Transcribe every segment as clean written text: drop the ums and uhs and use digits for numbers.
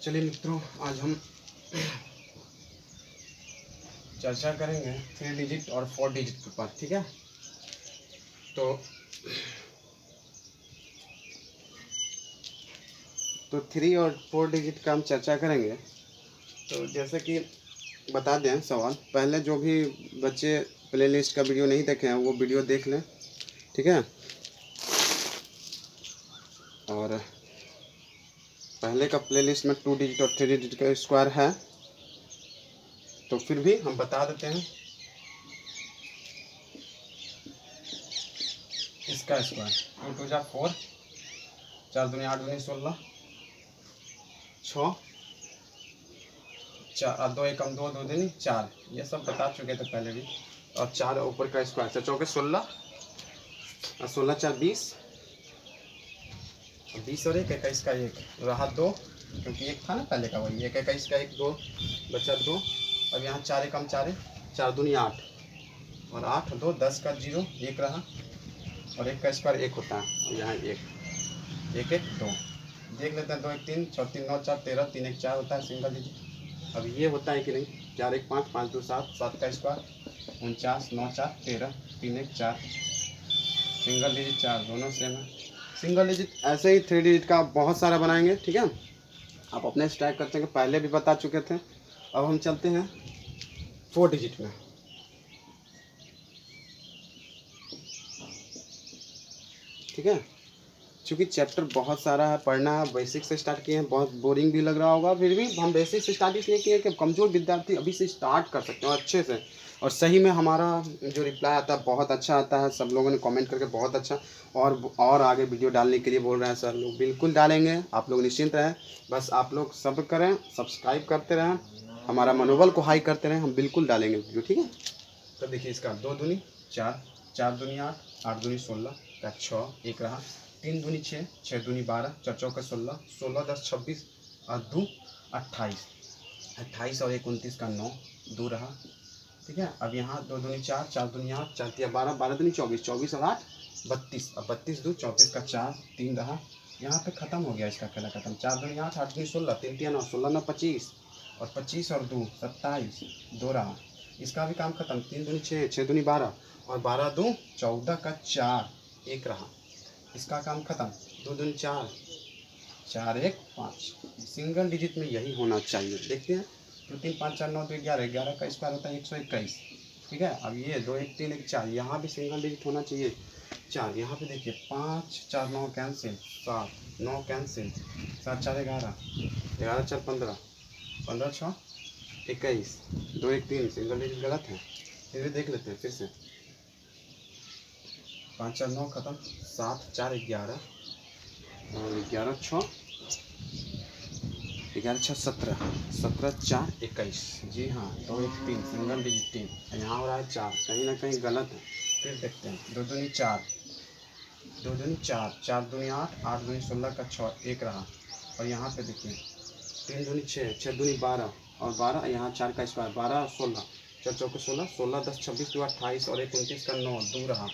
चलिए मित्रों, आज हम चर्चा करेंगे 3 डिजिट और 4 डिजिट के ऊपर। ठीक है, तो 3 और 4 डिजिट का हम चर्चा करेंगे। तो जैसे कि बता दें सवाल, पहले जो भी बच्चे प्लेलिस्ट का वीडियो नहीं देखे हैं वो वीडियो देख लें। ठीक है, और पहले का प्लेलिस्ट में 2 डिजिट और 3 डिजिट का स्क्वायर है, तो फिर भी हम बता देते हैं इसका स्क्वायर 2 2 जा 4, 4 दूनी 8 दूनी 16, 6, 4 2 1 2 2 दूनी 4, ये सब बता चुके थे पहले भी। और 4 ऊपर का स्क्वायर 4 चौके 16 और 16 4 20, 20 और 1 21 का 1 रहा 2, क्योंकि एक था ना पहले का, वही 1 21 का 1 2 बचा 2। अब यहाँ 4 1 4 4 दूनी 8 और 8 2 10 का 0 1 रहा, और 1 का स्क्वायर 1 होता है। और यहाँ 1 1 1 2 देख लेते हैं। 2 1 3 6 3 9 4 13 3 1 4 होता है सिंगल डिजिट। अब ये होता है कि नहीं, 4 1 5 5 2 7 7 का स्क्वायर 49 9 4 13 3 1 4 सिंगल डिजिट 4 दोनों सेम है। सिंगल डिजिट ऐसे ही 3 डिजिट का बहुत सारा बनाएंगे। ठीक है, आप अपने से ट्राई करते हैं, पहले भी बता चुके थे। अब हम चलते हैं 4 डिजिट में। ठीक है, क्योंकि चैप्टर बहुत सारा है, पढ़ना है। बेसिक से स्टार्ट किए हैं, बहुत बोरिंग भी लग रहा होगा, फिर भी हम बेसिक से स्टार्ट इसलिए किए कि कमज़ोर विद्यार्थी अभी से स्टार्ट कर सकते हैं अच्छे से। और सही में हमारा जो रिप्लाई आता है बहुत अच्छा आता है, सब लोगों ने कमेंट करके बहुत अच्छा और आगे वीडियो डालने के लिए बोल रहे हैं सर लोग। बिल्कुल डालेंगे, आप लोग निश्चिंत रहें, बस आप लोग सब्र करें, सब्सक्राइब करते रहें, हमारा मनोबल को हाई करते रहें, हम बिल्कुल डालेंगे वीडियो। ठीक है, तो देखिए इसका 2 दूनी 4 4 दूनी 8 8 दूनी 16 का 6 1 रहा, 3 दूनी 6 6 दूनी 12 4 चौका 16 16 10 26 और 2 28 28 और 1 29 का 9 2 रहा। ठीक है, अब यहाँ 2 दूनी 4 4 दूनी 8 4 3 12 12 दूनी 24 24 और 8 32 और 32 2 34 का 4 3 रहा। यहाँ पे खत्म हो गया इसका खेला खत्म। 4 दूनी 8 8 दूनी 16 3 3 9 16 9 25 और 25 और 2 27 2 रहा। इसका भी काम खत्म। 3 दूनी 6 6 दूनी 12 और 12 2 14 का 4 1 रहा। इसका काम खत्म। 2 दूनी 4 4 1 5 सिंगल डिजिट में यही होना चाहिए। देखते हैं 2 3 5 4 9 2 11 11 का स्क्वायर होता है 121। ठीक है, अब ये 2 1 3 1 4 यहाँ भी सिंगल डिजिट होना चाहिए 4। यहाँ पे देखिए 5 4 9 कैंसिल 7 9 कैंसिल 7 4 11 11 4 15 15 6 21 2 1 3 सिंगल डिजिट गलत है। फिर भी देख लेते हैं फिर से। 5 4 9 खत्म 7 4 11 और 11 6 11 6 17 17 4 21। जी हाँ, 2 1 3 सिंगल डिजिट 3 यहाँ हो रहा है 4, कहीं ना कहीं गलत है। फिर देखते हैं 2 दूनी 4 2 दूनी 4 4 दूनी 8 8 दूनी 16 का 6 1 रहा। और यहाँ पे देखिए 3 दूनी 6 6 दूनी 12 और 12 यहाँ 4 का स्क्वायर 12 और 16 4 चौके 16 16 10 26 2 28 और 1 29 का 9 2 रहा।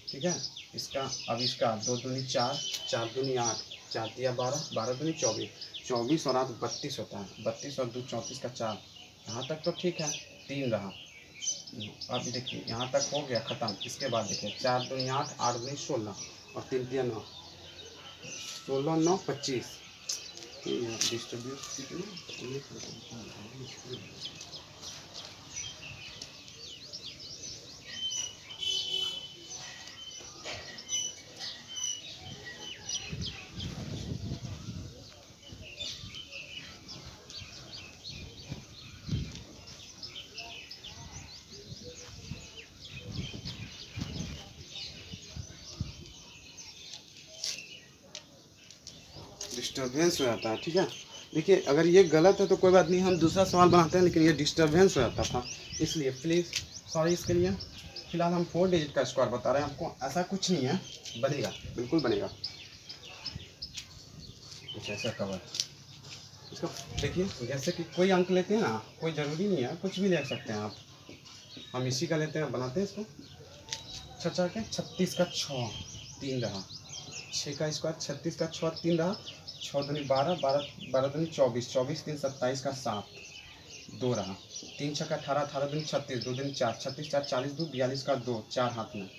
ठीक है, इसका अब इसका 2 दूनी 4 4 दूनी 8 4 दिया 12 12 दूनी 24 24 और 8 32 होता है। 32 और 2 34 का 4, यहाँ तक तो ठीक है 3 रहा। अब देखिए यहाँ तक हो गया ख़त्म। इसके बाद देखिए 4 दूनी 8 8 दूनी 16 और 3 दिया 9 16 9 25। डिस्टर्बेंस हो जाता है। ठीक है, देखिए अगर ये गलत है तो कोई बात नहीं, हम दूसरा सवाल बनाते हैं, लेकिन ये डिस्टर्बेंस हो जाता था, इसलिए प्लीज़ सॉरी इसके लिए। फिलहाल हम 4 डिजिट का स्क्वायर बता रहे हैं आपको, ऐसा कुछ नहीं है, बनेगा बिल्कुल बनेगा कुछ ऐसा कवर। इसका देखिए जैसे कि कोई अंक लेते हैं ना, कोई ज़रूरी नहीं है, कुछ भी ले सकते हैं आप। हम इसी का लेते हैं, बनाते हैं इसको 6 4 के 36 का 6 3 रहा। 6 का स्क्वायर 36 का 6 3 रहा, 6 दूनी 12, 12 12 दूनी 24, 24 3 27 का 7 2 रहा, 3 6 का 18, 18 दूनी 36, 2 दूनी 4, 36 4 40 2 42 का 2 4 हाथ में,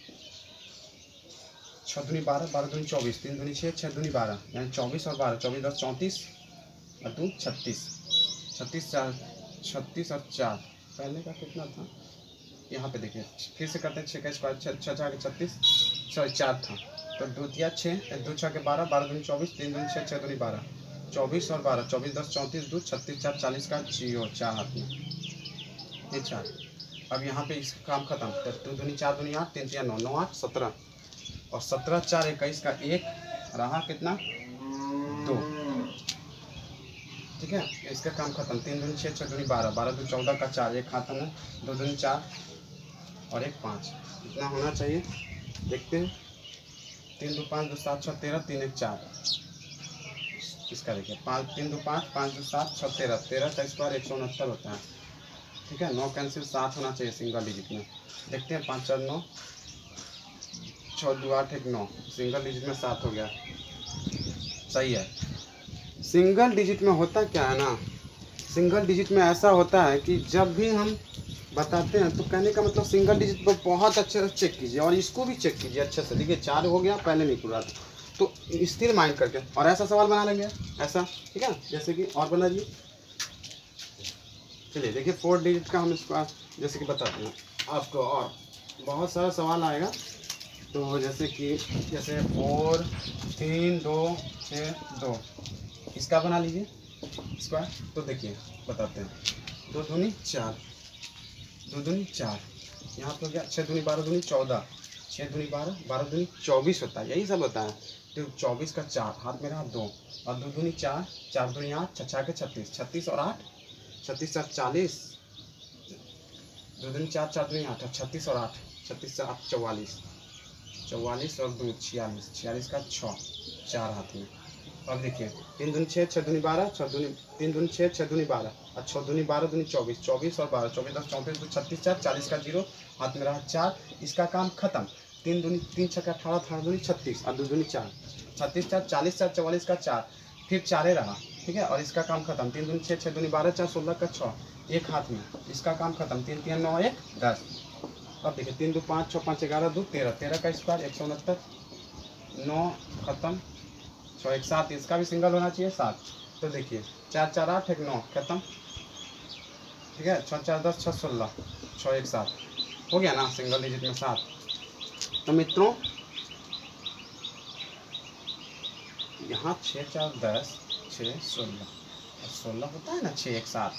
6 दूनी 12, 12 दूनी 24, 3 दूनी 6, 6 दूनी 12, यानी 24 और 12, 24 10 34 और 2 36, 36 4 36 और 4 पहले का कितना था यहाँ पे देखिए, फिर से करते हैं 6 का स्क्वायर 6 4 36 सॉरी 4 था, तो 2 दिया 6, 2 6 के 12, 12 दूनी 24, 3 दूनी 6, 6 दूनी 12, 24 और 12, 24 10 34 2 36 4 40 का 0 4 हाथ में, ये 4। अब यहाँ पे इसका काम खत्म, तो 2 दूनी 4 दूनी 8, 3 3 9 9 8 17 और 17 4 21 का 1 रहा कितना 2, ठीक है। इसका काम खत्म, 3 दूनी 6, 6 दूनी 12, 12 दूनी 14 का 4 एक हाथ में, 2 दूनी 4 और 1 5, इतना होना चाहिए। देखते हैं 3 2 5 2 7 6 13, 3 1 4, इसका देखिए 5 3 2 5 5 2 7 6 13, 13 का स्क्वायर 169 होता है, ठीक है। 9 कैंसिल 7 होना चाहिए सिंगल डिजिट में। देखते हैं 5 4 9 6 2 8 1 9, सिंगल डिजिट में 7 हो गया, सही है। सिंगल डिजिट में होता क्या है ना, सिंगल डिजिट में ऐसा होता है कि जब भी हम बताते हैं तो कहने का मतलब सिंगल डिजिट पर बहुत अच्छे से चेक कीजिए और इसको भी चेक कीजिए अच्छे से। देखिए 4 हो गया, पहले नहीं पूरा था, तो स्थिर माइंड करके और ऐसा सवाल बना लेंगे ऐसा, ठीक है। जैसे कि और बना लीजिए, चलिए देखिए 4 डिजिट का हम इसको जैसे कि बताते हैं आपको, और बहुत सारा सवाल आएगा। तो जैसे कि 4 3 2 6 2, इसका बना लीजिए स्क्वायर। तो देखिए बताते हैं, 2 दूनी 4, 2 दूनी 4, यहाँ पे हो गया 6 दूनी 12 दूनी 14, 6 दूनी 12, 12 दूनी 24 होता है, यही सब होता है। तो 24 का 4 हाथ में रहा 2 और 2 दूनी 4, 4 दूनी 8, 6 6 के 36, 36 और 8 36 4 40, 2 दूनी 4, 4 दूनी 8 और 36 और 8 36 से 8 44, 44 और 2 46, 46 का 6 4 हाथ में। अब देखिए 3 दूनी 6, 6 दूनी 12, 6 दूनी 3 दूनी 6, 6 दूनी 12 और 6 दूनी 12 दूनी 24, 24 और 12, 24 10 34 2 36 4 40 का 0 हाथ में रहा 4, इसका काम खत्म। 3 दूनी 3 6 का 18, 18 दूनी 36 और 2 दूनी 4, 36 4 40 4 44 का 4, फिर 4 रहा, ठीक है। और इसका काम खत्म, 3 दूनी 6, 6 दूनी 12 4 16 का 6 एक हाथ में, इसका काम खत्म। 3 3 9 1 10। अब देखिए 3 2 5 6 5 11 2 13, 13 का स्क्वायर 169, 9 खत्म, 6 1 7, इसका भी सिंगल होना चाहिए 7। तो देखिए 4 4 8 1 9 खत्म, ठीक है। 6 4 10 6 16, 6 1 7 हो गया ना सिंगल डिजिट में 7। तो मित्रों यहाँ 6 4 10 6 16 16 होता है ना 6 1 7।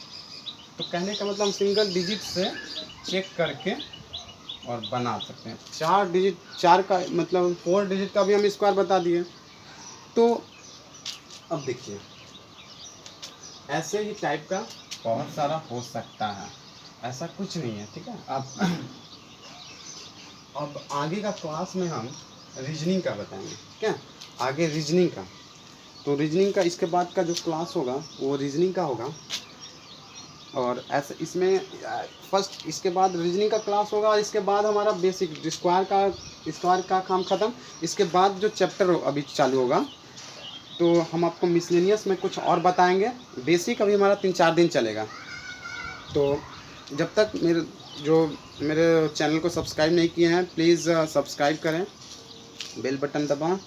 तो कहने का मतलब हम सिंगल डिजिट से चेक करके और बना सकते हैं। 4 डिजिट 4 का मतलब 4 डिजिट का भी हम स्क्वायर बता दिए। तो अब देखिए ऐसे ही टाइप का बहुत सारा हो सकता है, ऐसा कुछ नहीं है, ठीक है। अब आगे का क्लास में हम रीजनिंग का बताएंगे, ठीक है। आगे रीजनिंग का, तो रीजनिंग का इसके बाद का जो क्लास होगा वो रीजनिंग का होगा। और ऐसे इसमें फर्स्ट इसके बाद रीजनिंग का क्लास होगा और इसके बाद हमारा बेसिक स्क्वायर का काम ख़त्म। इसके बाद जो चैप्टर अभी चालू होगा तो हम आपको मिसलेनियस में कुछ और बताएंगे। बेसिक अभी हमारा 3-4 दिन चलेगा। तो जब तक मेरे चैनल को सब्सक्राइब नहीं किए हैं प्लीज़ सब्सक्राइब करें, बेल बटन दबाएं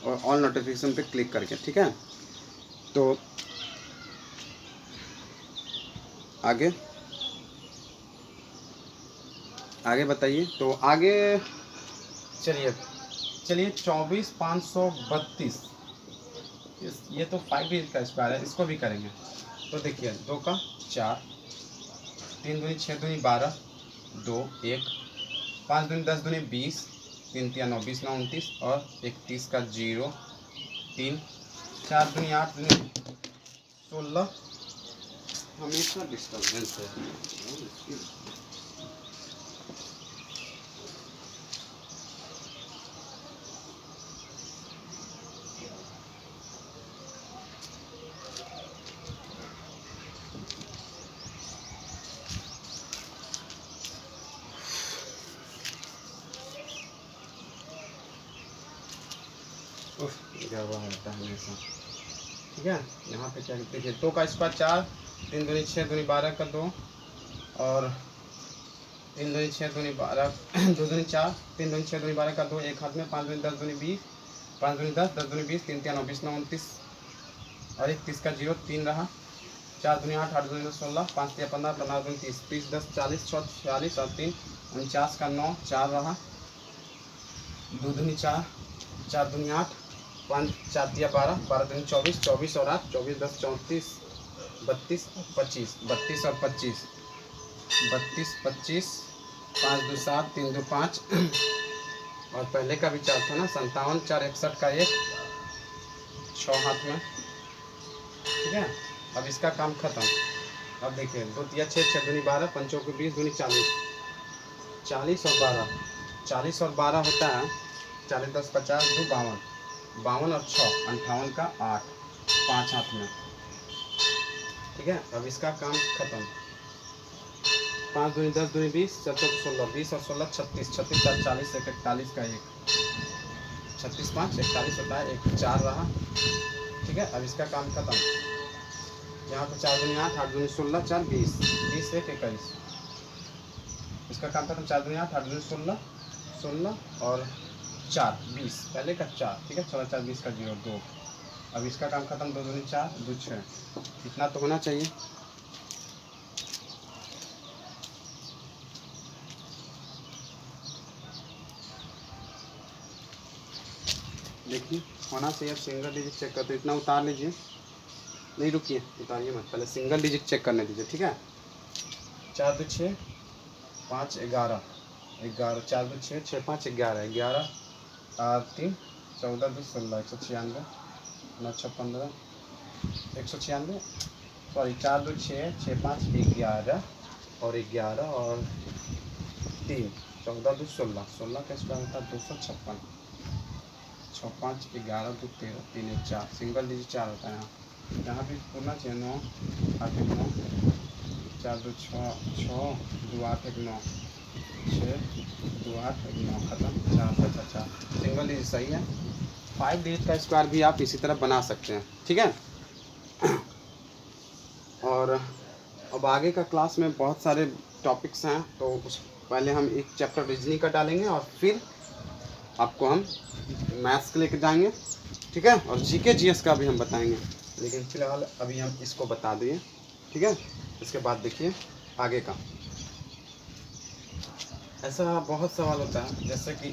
और ऑल नोटिफिकेशन पे क्लिक करके, ठीक है। तो आगे बताइए। तो आगे चलिए 24 532, ये तो 5 डिजिट का स्क्वायर है, इसको भी करेंगे। तो देखिए 2 का 4, 3 दूनी 6 दूनी 12 2 1, 5 दूनी 10 दूनी 20, 3 3 9 20 9 29 और 31 का 0 3, 4 दूनी 8 दूनी 16। हमेशा डिस्टर्बेंस है। लगा हुआ रहता है हमेशा। ठीक है, यहाँ पे क्या देखिए 2 का स्क्वायर 4, 3 दूनी 6 दूनी 12 का 2, और 3 दूनी 6 दूनी 12 2 दूनी 4, 3 दूनी 6 दूनी 12 का 2, एक हाथ में 5 दूनी 10 दूनी 20, 5 दूनी 10, 10 दूनी 20, 3 3 9 20 9 29, और 1 30 का 0 3 रहा, 4 दूनी 8, 8 दूनी 16, 5 3 15, 15 दूनी 30, 30 10 40, 6 46 और 3 49 का 9 4 रहा, 2 दूनी 4, 4 दूनी 8, 5 4 दिया 12, 12 दूनी 24, 24 और 8 24 10 34 32 25, 32 और 25 32 25, 5 2 7 3 2 5 और पहले का भी 4 था ना, 57 4 61 का 1 6 हाथ में। ठीक है, अब इसका काम खत्म। अब देखिए 2 तिया 6 6 दूनी 12, 5 चौके 20 दूनी 40, 40 और 12, 40 और 12 होता है 40 10 50 2 52, 52 और 6 58 का 8 5 हाथ में। ठीक है, अब इसका काम खत्म। 5 दूनी 10 दूनी 20, 4 चौके 16, 20 और 16 36, 36 4 40 1 41 का 1 36 5 41 होता है, 1 4 रहा। ठीक है, अब इसका काम खत्म। यहाँ पे 4 दूनी 8, 8 दूनी 16 4 20, 20 1 21, इसका काम खत्म। 4 दूनी 8, 8 दूनी 16 16 और 4 20, पहले का 4। ठीक है, 16 4 20 का 0 2, अब इसका काम खत्म। 2 दूनी 4 2 6, इतना तो होना चाहिए। देखिए होना चाहिए। अब सिंगल डिजिट चेक करते, इतना उतार लीजिए, नहीं रुकिए उतारिए मत, पहले सिंगल डिजिट चेक करने दीजिए। ठीक है, 4 2 6 5 11 11, 4 2 6 6 5 11 11 3 14 2 16 196 9 6 15 196, सॉरी 4 2 6 6 5 11 और 11 और 3 14 2 16, 16 का स्क्वायर होता है 256, 6 5 11 2 13 3 1 4, सिंगल डिजिट 4 होता है यहाँ भी पूर्णा चाहिए। 9 8 1 9 4 2 6 6 2 8 1 9 6 2 8 1 9, खत्म। 4 5 4, सिंगल डिजिट सही है। 5 डिजिट का स्क्वायर भी आप इसी तरह बना सकते हैं। ठीक है, और अब आगे का क्लास में बहुत सारे टॉपिक्स हैं, तो उस पहले हम एक चैप्टर रीजनिंग का डालेंगे और फिर आपको हम मैथ्स के लेके जाएंगे। ठीक है, और जीके जीएस का भी हम बताएंगे, लेकिन फिलहाल अभी हम इसको बता दिए। ठीक है, इसके बाद देखिए आगे का। ऐसा बहुत सवाल होता है, जैसे कि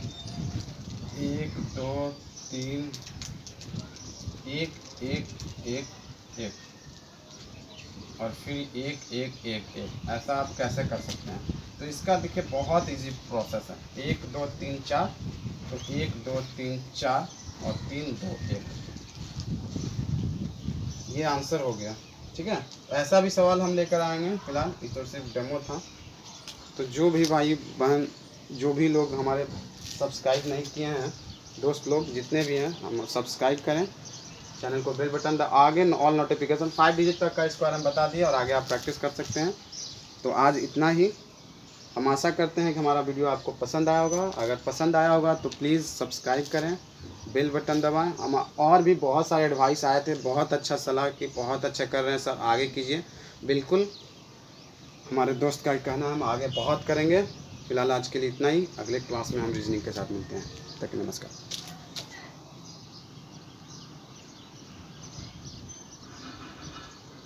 1 2 3 1 1 1 1 और फिर 1 1 1 1, ऐसा आप कैसे कर सकते हैं? तो इसका देखिए बहुत इजी प्रोसेस है। 1 2 3 4, तो 1 2 3 4 और 3 2 1, ये आंसर हो गया। ठीक है, ऐसा भी सवाल हम लेकर आएंगे। फिलहाल इस तो सिर्फ डेमो था। तो जो भी भाई बहन, जो भी लोग हमारे सब्सक्राइब नहीं किए हैं, दोस्त लोग जितने भी हैं, हम सब्सक्राइब करें चैनल को, बेल बटन आगे ऑल नोटिफिकेशन। 5 डिजिट तक का स्क्वायर हम बता दिए और आगे आप प्रैक्टिस कर सकते हैं। तो आज इतना ही। हम आशा करते हैं कि हमारा वीडियो आपको पसंद आया होगा। अगर पसंद आया होगा तो प्लीज़ सब्सक्राइब करें, बेल बटन दबाएं। हम और भी बहुत सारे एडवाइस आए थे, बहुत अच्छा सलाह कि बहुत अच्छा कर रहे हैं सर, आगे कीजिए। बिल्कुल हमारे दोस्त का कहना है, हम आगे बहुत करेंगे। फिलहाल आज के लिए इतना ही। अगले क्लास में हम रीजनिंग के साथ मिलते हैं। तक नमस्कार।